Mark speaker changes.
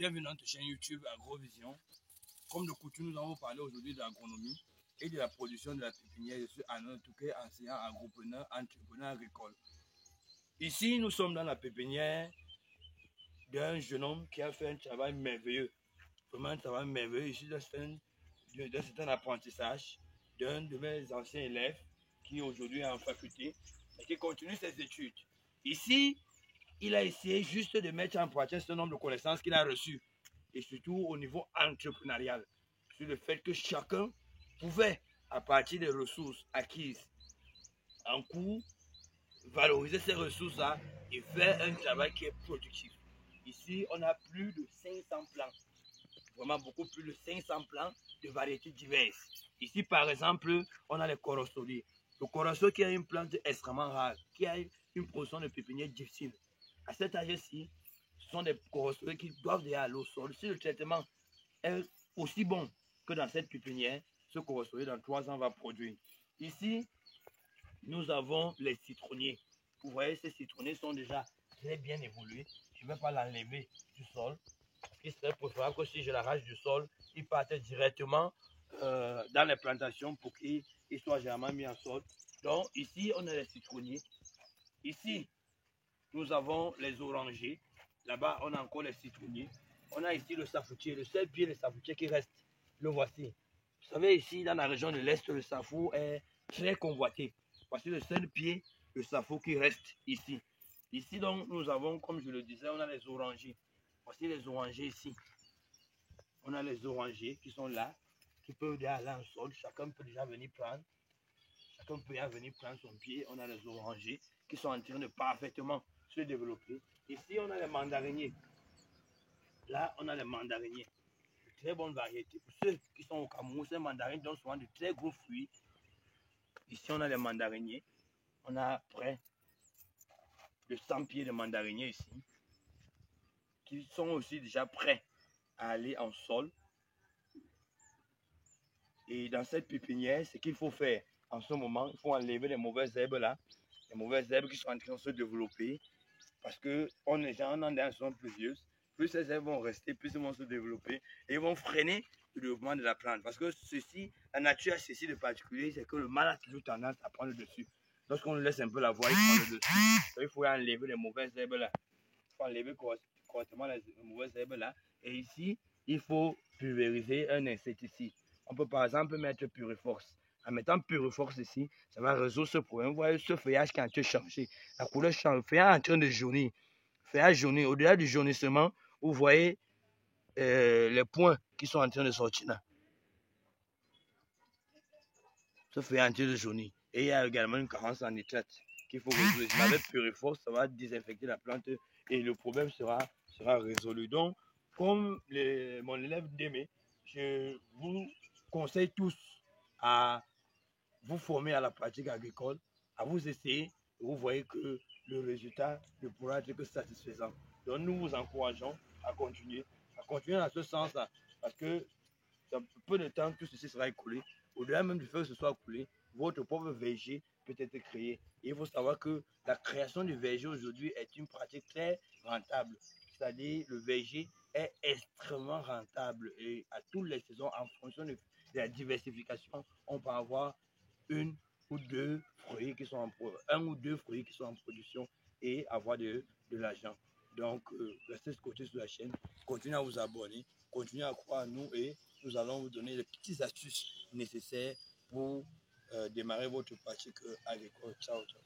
Speaker 1: Bienvenue dans notre chaîne YouTube Agrovision. Comme de coutume, nous allons parler aujourd'hui de l'agronomie et de la production de la pépinière. Je suis Arnaud Touquet, enseignant agropreneur, entrepreneur agricole. Ici, nous sommes dans la pépinière d'un jeune homme qui a fait un travail merveilleux. Vraiment un travail merveilleux. Ici, c'est un apprentissage d'un de mes anciens élèves qui aujourd'hui est en faculté et qui continue ses études. Ici, il a essayé juste de mettre en pratique ce nombre de connaissances qu'il a reçues, et surtout au niveau entrepreneurial, sur le fait que chacun pouvait, à partir des ressources acquises en cours, valoriser ces ressources-là et faire un travail qui est productif. Ici, on a plus de 500 plants, vraiment beaucoup plus de 500 plants de variétés diverses. Ici, par exemple, on a les corosoliers. Le corosol qui est une plante extrêmement rare, qui a une production de pépinière difficile. À cet âge-ci, ce sont des corosoliers qui doivent déjà aller au sol. Si le traitement est aussi bon que dans cette pépinière, ce corosolier dans 3 ans va produire. Ici, nous avons les citronniers. Vous voyez, ces citronniers sont déjà très bien évolués. Je ne vais pas l'enlever du sol. Il serait préférable que si je l'arrache du sol, il parte directement dans les plantations pour qu'il soit généralement mis en sol. Donc ici, on a les citronniers. Ici, nous avons les orangers. Là-bas, on a encore les citronniers. On a ici le safoutier, le seul pied de safoutier qui reste. Le voici. Vous savez, ici, dans la région de l'Est, le safou est très convoité. Voici le seul pied de safou qui reste ici. Ici, donc, nous avons, comme je le disais, on a les orangers. Voici les orangers ici. On a les orangers qui sont là, qui peuvent déjà aller en sol. Chacun peut déjà venir prendre. Chacun peut déjà venir prendre son pied. On a les orangers qui sont en train de parfaitement se développer. Ici, on a les mandariniers. Là, on a les mandariniers. De très bonnes variétés. Pour ceux qui sont au Cameroun, ces mandarines donnent souvent de très gros fruits. Ici, on a les mandariniers. On a près de 100 pieds de mandariniers ici, qui sont aussi déjà prêts à aller en sol. Et dans cette pépinière, ce qu'il faut faire en ce moment, il faut enlever les mauvaises herbes là, les mauvaises herbes qui sont en train de se développer, parce que on est en dans saison pluvieuse. Plus ces herbes vont rester, plus ils vont se développer et ils vont freiner le développement de la plante. Parce que ceci, la nature a ceci de particulier, c'est que le mal a toujours tendance à prendre le dessus. Lorsqu'on laisse un peu la voie, il prend le dessus. Donc, il faut enlever les mauvaises herbes là. Il faut enlever correctement les mauvaises herbes là. Et ici, il faut pulvériser un insecticide. On peut par exemple mettre Puriforce. En mettant Puriforce ici, ça va résoudre ce problème. Vous voyez ce feuillage qui est en train de changer. La couleur change. Le feuillage est en train de jaunir. Feuillage jaunir. Au-delà du jaunissement, vous voyez les points qui sont en train de sortir là. Ce feuillage est en train de jaunir. Et il y a également une carence en nitrate qu'il faut résoudre. Avec Puriforce, ça va désinfecter la plante et le problème sera résolu. Donc, comme mon élève Démé, je vous conseille tous à vous former à la pratique agricole, à vous essayer, et vous voyez que le résultat ne pourra être que satisfaisant. Donc nous vous encourageons à continuer dans ce sens-là, parce que dans peu de temps, tout ceci sera écoulé. Au-delà même du fait que ce soit écoulé, votre propre verger peut être créé. Et il faut savoir que la création du verger aujourd'hui est une pratique très rentable. C'est-à-dire le verger est extrêmement rentable et à toutes les saisons, en fonction de la diversification, on peut avoir un ou deux fruits qui sont en production et avoir de l'argent. Donc, restez scotchés sur la chaîne, continuez à vous abonner, continuez à croire en nous et nous allons vous donner les petites astuces nécessaires pour démarrer votre pratique agricole. Ciao, ciao.